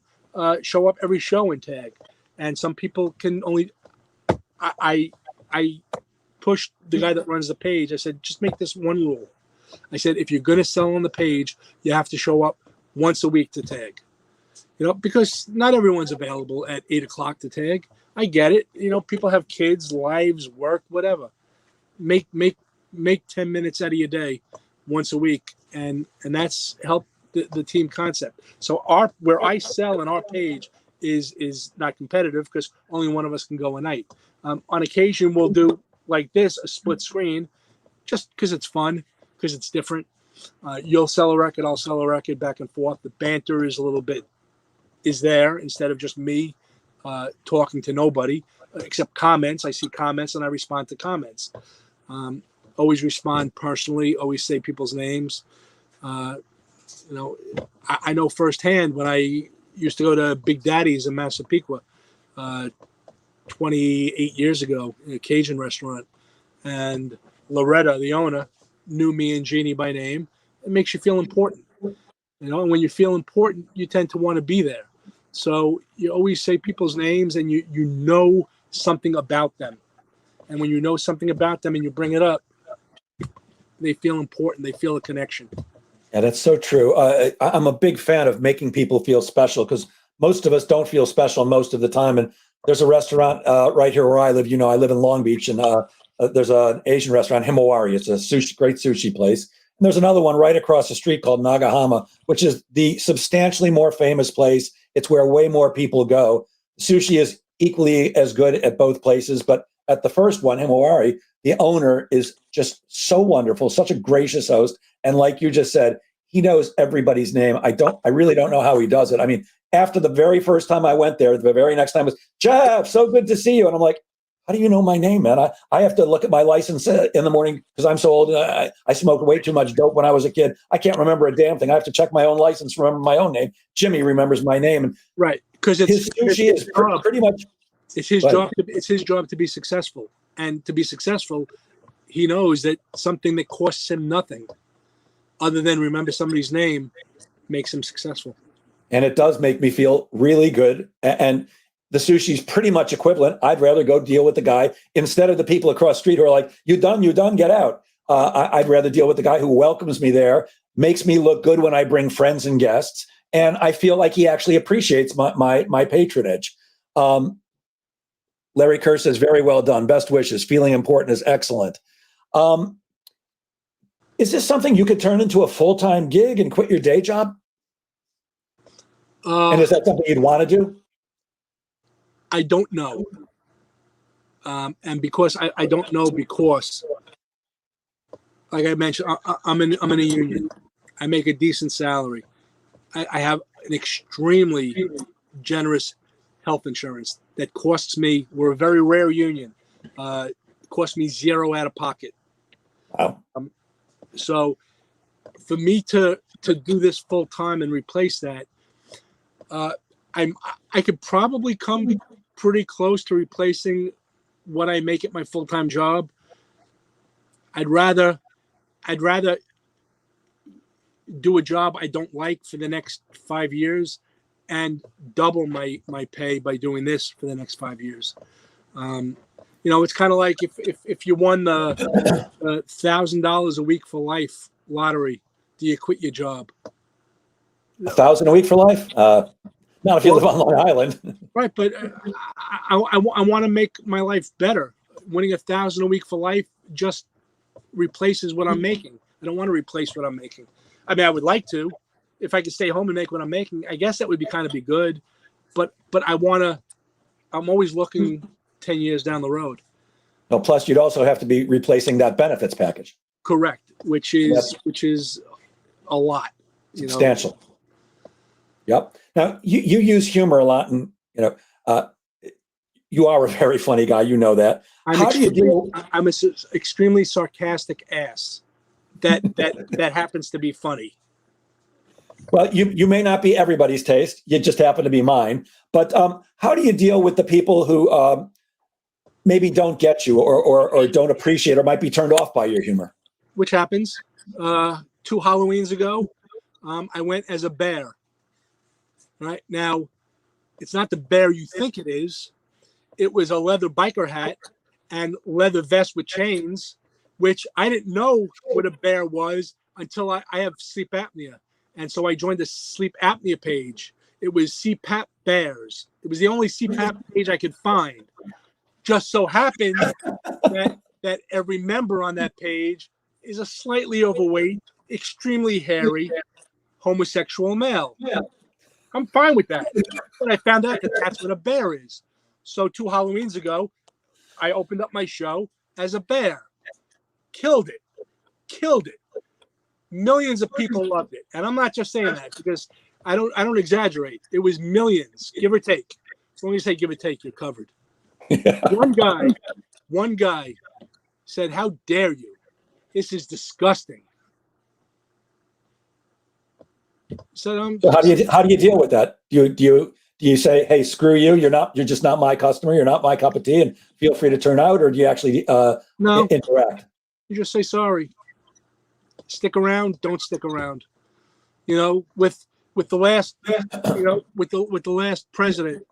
S2: show up every show and tag. And some people can only... I pushed the guy that runs the page. I said, just make this one rule. I said, if you're going to sell on the page, you have to show up once a week to tag. Because not everyone's available at 8 o'clock to tag. I get it. People have kids, lives, work, whatever. Make 10 minutes out of your day once a week, and that's helped the team concept. So where I sell on our page is not competitive because only one of us can go a night. On occasion, we'll do like this, a split screen, just because it's fun, because it's different. You'll sell a record, I'll sell a record, back and forth. The banter is there instead of just me talking to nobody. except comments. I see comments and I respond to comments. Always respond personally. Always say people's names. I know firsthand when I used to go to Big Daddy's in Massapequa 28 years ago in a Cajun restaurant, and Loretta, the owner, knew me and Jeannie by name. It makes you feel important. And when you feel important, you tend to want to be there. So you always say people's names and you know something about them. And when you know something about them and you bring it up, they feel important. They feel a connection.
S1: Yeah, that's so true. I'm a big fan of making people feel special because most of us don't feel special most of the time. And there's a restaurant right here where I live. I live in Long Beach, and there's an Asian restaurant, Himawari. It's a great sushi place. And there's another one right across the street called Nagahama, which is the substantially more famous place. It's where way more people go. Sushi is equally as good at both places, but at the first one, Himawari, the owner is just so wonderful, such a gracious host. And like you just said, he knows everybody's name. I really don't know how he does it. I mean, after the very first time I went there, the very next time was, Jeff, so good to see you. And I'm like, how do you know my name, man? I have to look at my license in the morning because I'm so old. I smoked way too much dope when I was a kid. I can't remember a damn thing. I have to check my own license, remember my own name. Jimmy remembers my name. And
S2: right, because
S1: his sushi is pretty much.
S2: It's his job. It's his job to be successful, and to be successful, he knows that something that costs him nothing, other than remember somebody's name, makes him successful.
S1: And it does make me feel really good. And the sushi's pretty much equivalent. I'd rather go deal with the guy instead of the people across the street who are like, you done, get out. I'd rather deal with the guy who welcomes me there, makes me look good when I bring friends and guests. And I feel like he actually appreciates my patronage. Larry Kerr says, very well done. Best wishes. Feeling important is excellent. Is this something you could turn into a full-time gig and quit your day job? And is that something you'd want to do?
S2: I don't know. And because I don't know, because like I mentioned, I'm in a union. I make a decent salary. I have an extremely generous health insurance that costs me, we're a very rare union, it costs me $0 out of pocket.
S1: Wow.
S2: So for me to do this full time and replace that, I could probably come pretty close to replacing what I make at my full-time job. I'd rather do a job I don't like for the next 5 years and double my pay by doing this for the next 5 years. It's kind of like if you won the $1,000 a week for life lottery, do you quit your job?
S1: $1,000 a week for life? Not if you live on Long Island.
S2: Right, but I want to make my life better. Winning $1,000 a week for life just replaces what I'm making. I don't want to replace what I'm making. I mean, I would like to. If I could stay home and make what I'm making, I guess that would be good. But I'm always looking 10 years down the road.
S1: No, plus you'd also have to be replacing that benefits package.
S2: Correct, which is a lot.
S1: Substantial. Yep. Now you use humor a lot, and you are a very funny guy. You know that.
S2: I'm an extremely sarcastic ass that happens to be funny.
S1: Well, you may not be everybody's taste. You just happen to be mine. But how do you deal with the people who maybe don't get you or don't appreciate or might be turned off by your humor?
S2: Which happens. 2 Halloweens ago, I went as a bear. Right now, it's not the bear you think it is. It was a leather biker hat and leather vest with chains, which I didn't know what a bear was until I have sleep apnea. And so I joined the sleep apnea page. It was CPAP Bears. It was the only CPAP page I could find. Just so happened that every member on that page is a slightly overweight, extremely hairy, homosexual male. Yeah. I'm fine with that. But I found out that that's what a bear is. So 2 Halloweens ago, I opened up my show as a bear. Killed it. Millions of people loved it. And I'm not just saying that because I don't exaggerate. It was millions, give or take. As long as you say give or take, you're covered. One guy said, "How dare you? This is disgusting." So
S1: So how do you deal with that? Do you say, "Hey, screw you. You're just not my customer. You're not my cup of tea, and feel free to turn out," or do you actually
S2: no,
S1: interact?
S2: you just say sorry. Stick around, don't stick around. You know, with the last, with the last president,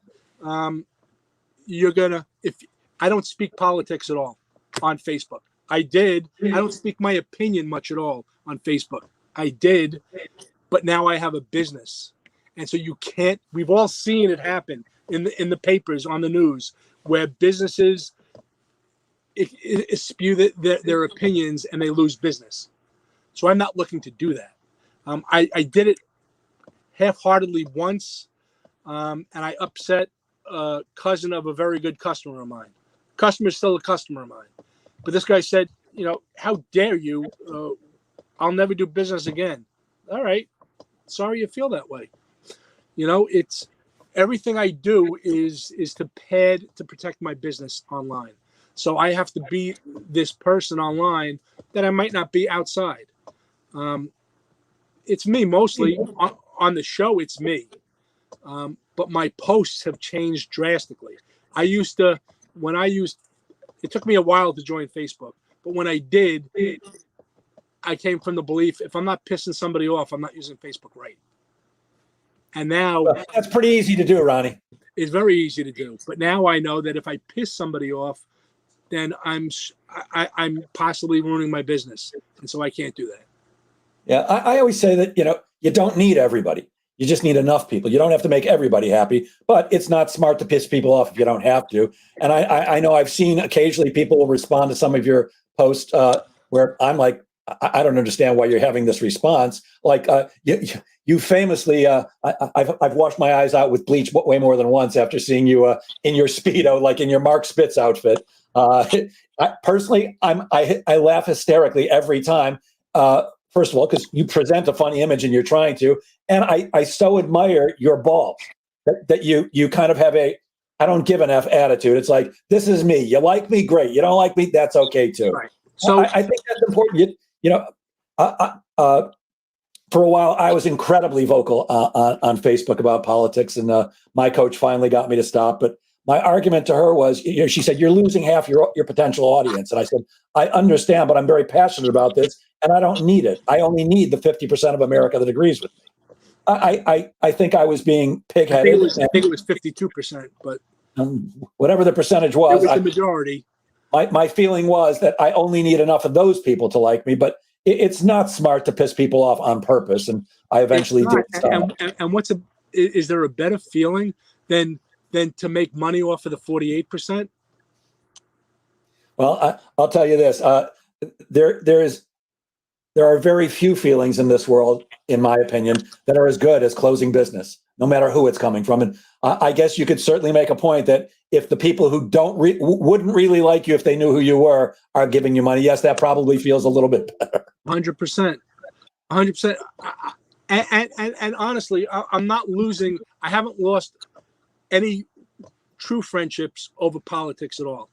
S2: you're gonna, if I don't speak politics at all on Facebook. I don't speak my opinion much at all on Facebook. I did, but now I have a business, and so you can't. We've all seen it happen in the papers, on the news, where businesses spew their opinions and they lose business. So I'm not looking to do that. I did it half-heartedly once, and I upset a cousin of a very good customer of mine. Customer's still a customer of mine. But this guy said, "How dare you? I'll never do business again." All right. Sorry you feel that way. It's everything I do is to protect my business online. So I have to be this person online that I might not be outside. It's me mostly on the show. It's me. But my posts have changed drastically. It took me a while to join Facebook, but when I did, I came from the belief, if I'm not pissing somebody off, I'm not using Facebook right. And now
S1: That's pretty easy to do, Ronnie.
S2: It's very easy to do. But now I know that if I piss somebody off, then I'm possibly ruining my business. And so I can't do that.
S1: Yeah, I always say that, you don't need everybody. You just need enough people. You don't have to make everybody happy, but it's not smart to piss people off if you don't have to. And I know I've seen occasionally people will respond to some of your posts where I'm like, I don't understand why you're having this response. Like you famously, I've washed my eyes out with bleach way more than once after seeing you in your Speedo, like in your Mark Spitz outfit. Personally, I laugh hysterically every time. First of all, because you present a funny image and you're trying to, and I so admire your balls that you kind of have I don't give an F attitude. It's like, this is me. You like me, great. You don't like me, that's okay too.
S2: Right. So
S1: I think that's important. For a while, I was incredibly vocal on Facebook about politics, and my coach finally got me to stop. But my argument to her was, she said, "You're losing half your potential audience." And I said, "I understand, but I'm very passionate about this, and I don't need it. I only need the 50% of America that agrees with me." I think I was being pigheaded.
S2: I think it was 52%, but
S1: whatever the percentage was,
S2: it was the majority.
S1: My feeling was that I only need enough of those people to like me, but it's not smart to piss people off on purpose. And I eventually did stop.
S2: And is there a better feeling than to make money off of the 48%?
S1: Well, I'll tell you this: there are very few feelings in this world, in my opinion, that are as good as closing business, no matter who it's coming from. And I guess you could certainly make a point that if the people who wouldn't really like you if they knew who you were are giving you money, yes, that probably feels a little bit better.
S2: 100%. 100%. And honestly, I'm not losing. I haven't lost any true friendships over politics at all.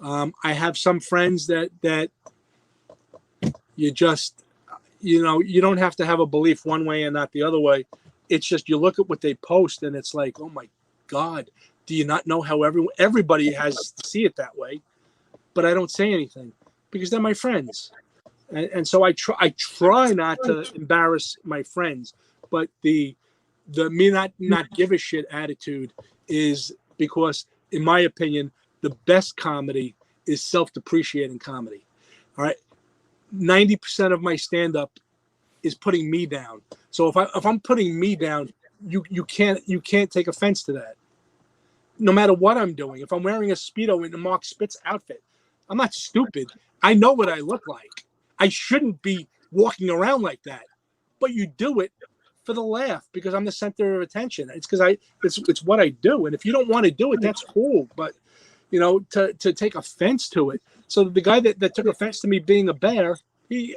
S2: I have some friends that you just, you don't have to have a belief one way and not the other way. It's just you look at what they post and it's like, oh my God, do you not know how everybody has to see it that way? But I don't say anything because they're my friends. And so I try not to embarrass my friends, but the me not give a shit attitude is because, in my opinion, the best comedy is self-depreciating comedy. All right. 90% of my stand-up is putting me down. So if I'm putting me down, you can't take offense to that. No matter what I'm doing. If I'm wearing a Speedo in the Mark Spitz outfit, I'm not stupid. I know what I look like. I shouldn't be walking around like that. But you do it for the laugh because I'm the center of attention. It's because it's what I do. And if you don't want to do it, that's cool. But to take offense to it. So the guy that took offense to me being a bear,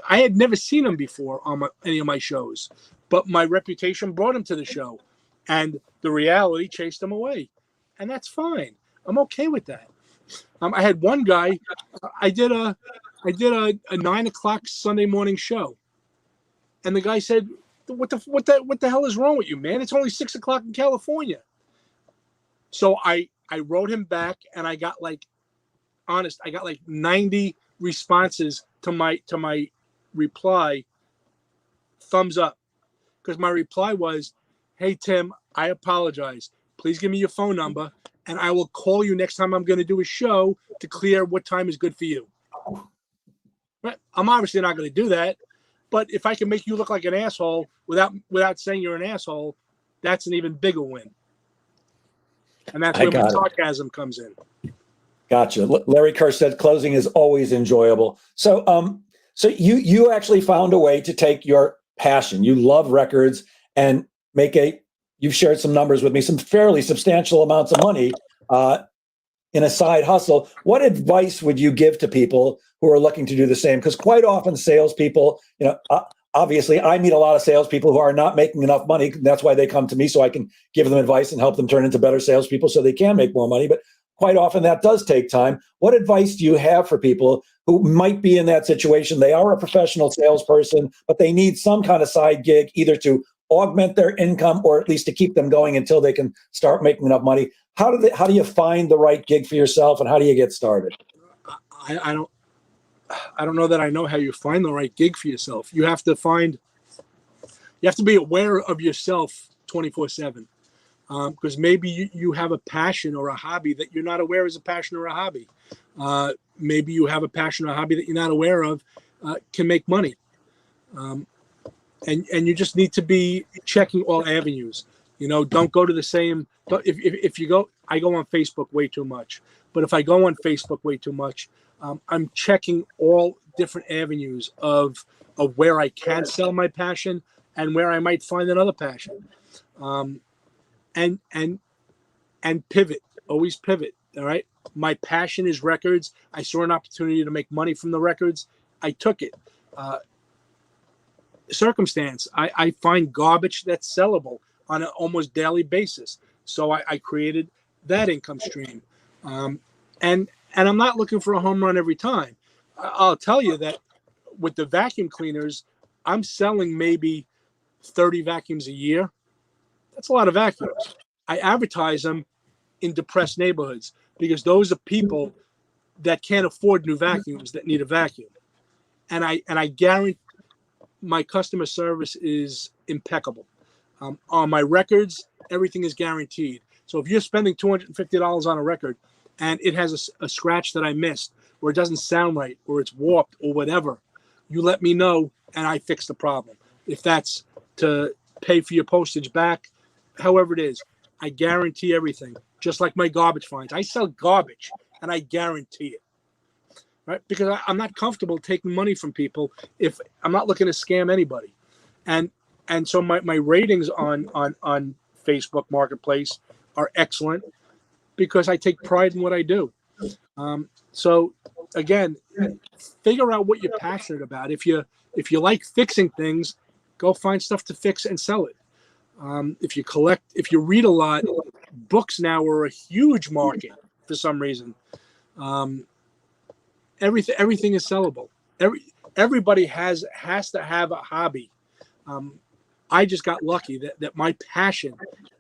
S2: I had never seen him before on any of my shows, but my reputation brought him to the show, and the reality chased him away, and that's fine. I'm okay with that. I had one guy. I did a 9 o'clock Sunday morning show, and the guy said, "What the hell is wrong with you, man? It's only 6 o'clock in California." So I wrote him back, and I got like 90 responses to my reply. Thumbs up, because my reply was, "Hey Tim, I apologize. Please give me your phone number, and I will call you next time I'm going to do a show to clear what time is good for you." Right? I'm obviously not going to do that, but if I can make you look like an asshole without saying you're an asshole, that's an even bigger win. And that's where my sarcasm comes in.
S1: Gotcha. Larry Kerr said closing is always enjoyable. So, so you actually found a way to take your passion. You love records and you've shared some numbers with me, some fairly substantial amounts of money in a side hustle. What advice would you give to people who are looking to do the same? Because quite often salespeople, obviously I meet a lot of salespeople who are not making enough money. That's why they come to me, so I can give them advice and help them turn into better salespeople so they can make more money. But quite often that does take time. What advice do you have for people who might be in that situation? They are a professional salesperson, but they need some kind of side gig, either to augment their income or at least to keep them going until they can start making enough money. How do you find the right gig for yourself, and how do you get started?
S2: I don't know that I know how you find the right gig for yourself. You have to be aware of yourself 24/7. Because maybe you have a passion or a hobby that you're not aware is a passion or a hobby. Maybe you have a passion or a hobby that you're not aware of can make money. And you just need to be checking all avenues. Don't go to the same. If you go, I go on Facebook way too much. But if I go on Facebook way too much, I'm checking all different avenues of where I can sell my passion and where I might find another passion. And pivot, always pivot. All right. My passion is records. I saw an opportunity to make money from the records. I took it. Circumstance. I find garbage that's sellable on an almost daily basis. So I created that income stream. And I'm not looking for a home run every time. I'll tell you that with the vacuum cleaners, I'm selling maybe 30 vacuums a year. That's a lot of vacuums. I advertise them in depressed neighborhoods because those are people that can't afford new vacuums that need a vacuum. And I guarantee my customer service is impeccable. On my records, everything is guaranteed. So if you're spending $250 on a record and it has a scratch that I missed, or it doesn't sound right, or it's warped, or whatever, you let me know and I fix the problem. If that's to pay for your postage back, however it is, I guarantee everything. Just like my garbage finds. I sell garbage and I guarantee it. Right? Because I'm not comfortable taking money from people if I'm not looking to scam anybody. And so my ratings on Facebook Marketplace are excellent because I take pride in what I do. So again, figure out what you're passionate about. If you like fixing things, go find stuff to fix and sell it. If you read a lot, books now are a huge market for some reason. Everything is sellable. Everybody has to have a hobby. I just got lucky that my passion,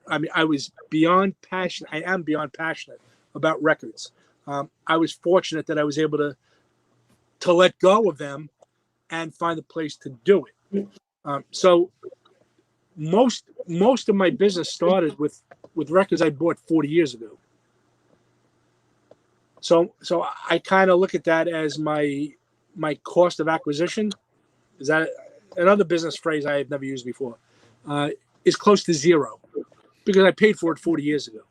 S2: I was beyond passionate. I am beyond passionate about records. I was fortunate that I was able to let go of them and find a place to do it. So most of my business started with records I bought 40 years ago. So I kind of look at that as my cost of acquisition. Is that another business phrase I have never used before? Is close to zero because I paid for it 40 years ago.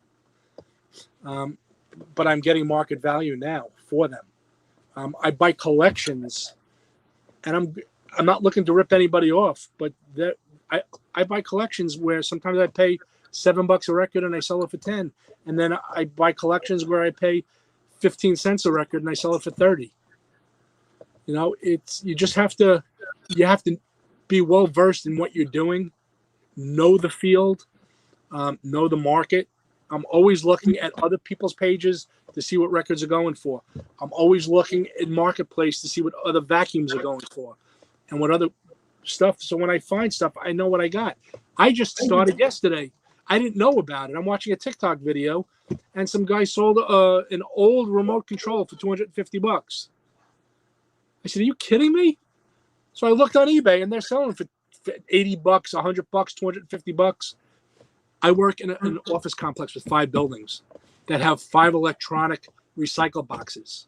S2: But I'm getting market value now for them. I buy collections, and I'm not looking to rip anybody off, but I buy collections where sometimes I pay $7 a record and I sell it for 10, and then I buy collections where I pay 15 cents a record and I sell it for 30. You have to be well versed in what you're doing, know the field, know the market, I'm always looking at other people's pages to see what records are going for. I'm always looking at Marketplace to see what other vacuums are going for and what other stuff. So when I find stuff, I know what I got. I just started yesterday. I didn't know about it. I'm watching a TikTok video, and some guy sold an old remote control for $250. I said, "Are you kidding me?" So I looked on eBay, and they're selling for $80, $100, $250. I work in an office complex with 5 buildings that have 5 electronic recycle boxes.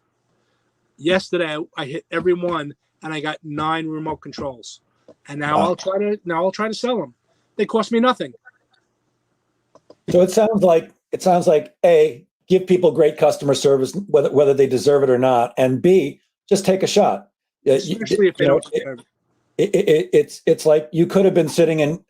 S2: Yesterday, I hit every one, and I got 9 remote controls. And now I'll try to sell them. They cost me nothing.
S1: So it sounds like A, give people great customer service, whether they deserve it or not, and B, just take a shot.
S2: Especially if they don't deserve it.
S1: It's like you could have been sitting in,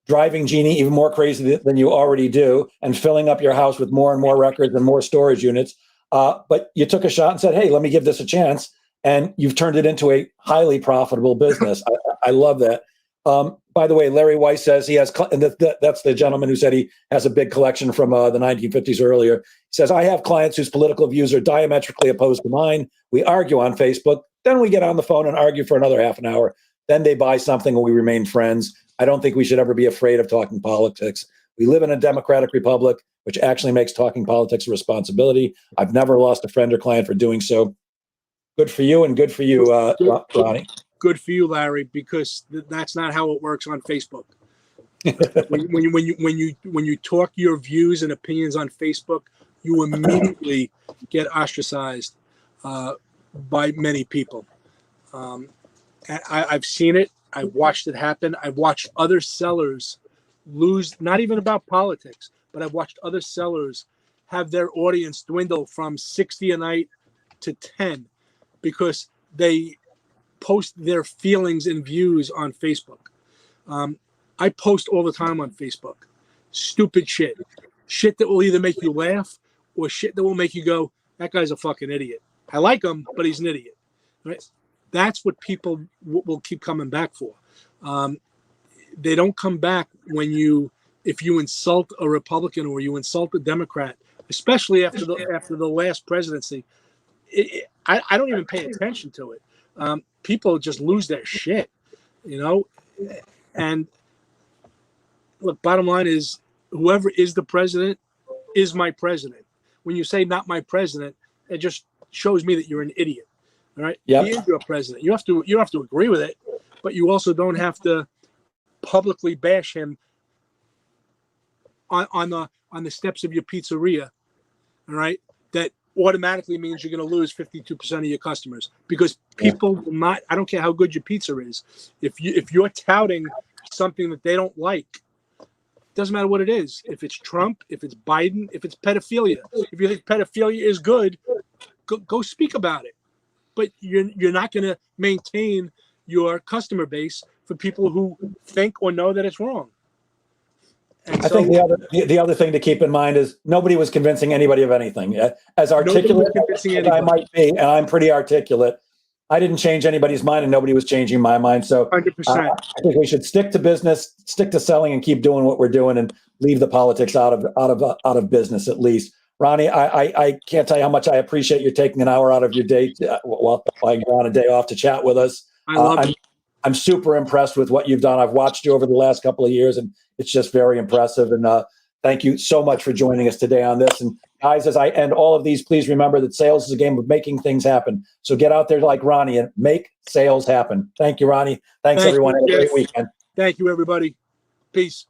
S1: driving Jeannie even more crazy than you already do, and filling up your house with more and more records and more storage units. But you took a shot and said, "Hey, let me give this a chance," and you've turned it into a highly profitable business. I love that. By the way, Larry Weiss says he has, and that's the gentleman who said he has a big collection from the 1950s earlier. He says, "I have clients whose political views are diametrically opposed to mine. We argue on Facebook. Then we get on the phone and argue for another half an hour. Then they buy something and we remain friends. I don't think we should ever be afraid of talking politics. We live in a democratic republic, which actually makes talking politics a responsibility. I've never lost a friend or client for doing so." Good for you, and good for you, Ronnie.
S2: Good for you, Larry, because that's not how it works on Facebook. when you talk your views and opinions on Facebook, you immediately get ostracized by many people. I've seen it. I've watched it happen. I've watched other sellers lose, not even about politics, but I've watched other sellers have their audience dwindle from 60 a night to 10 because they post their feelings and views on Facebook. I post all the time on Facebook. Stupid shit. Shit that will either make you laugh or shit that will make you go, "That guy's a fucking idiot. I like him, but he's an idiot." Right? That's what people will keep coming back for. They don't come back if you insult a Republican or you insult a Democrat, especially after the last presidency. I don't even pay attention to it. People just lose their shit, and look, bottom line is whoever is the president is my president. When you say "not my president," it just shows me that you're an idiot. All right.
S1: Yep.
S2: He is your president. You don't have to agree with it, but you also don't have to publicly bash him on the steps of your pizzeria. All right. That automatically means you're going to lose 52% of your customers because people will not. I don't care how good your pizza is. If you're touting something that they don't like, doesn't matter what it is. If it's Trump, if it's Biden, if it's pedophilia, if you think pedophilia is good, go speak about it. But you're not going to maintain your customer base for people who think or know that it's wrong. And
S1: I think the other thing to keep in mind is nobody was convincing anybody of anything. As articulate as I might be, and I'm pretty articulate, I didn't change anybody's mind, and nobody was changing my mind. So
S2: 100%.
S1: I think we should stick to business, stick to selling, and keep doing what we're doing, and leave the politics out of business at least. Ronnie, I can't tell you how much I appreciate you taking an hour out of your day while you're on a day off to chat with us.
S2: I love it.
S1: I'm super impressed with what you've done. I've watched you over the last couple of years, and it's just very impressive. And thank you so much for joining us today on this. And guys, as I end all of these, please remember that sales is a game of making things happen. So get out there like Ronnie and make sales happen. Thank you, Ronnie. Thanks, everyone. Have a great weekend.
S2: Thank you, everybody. Peace.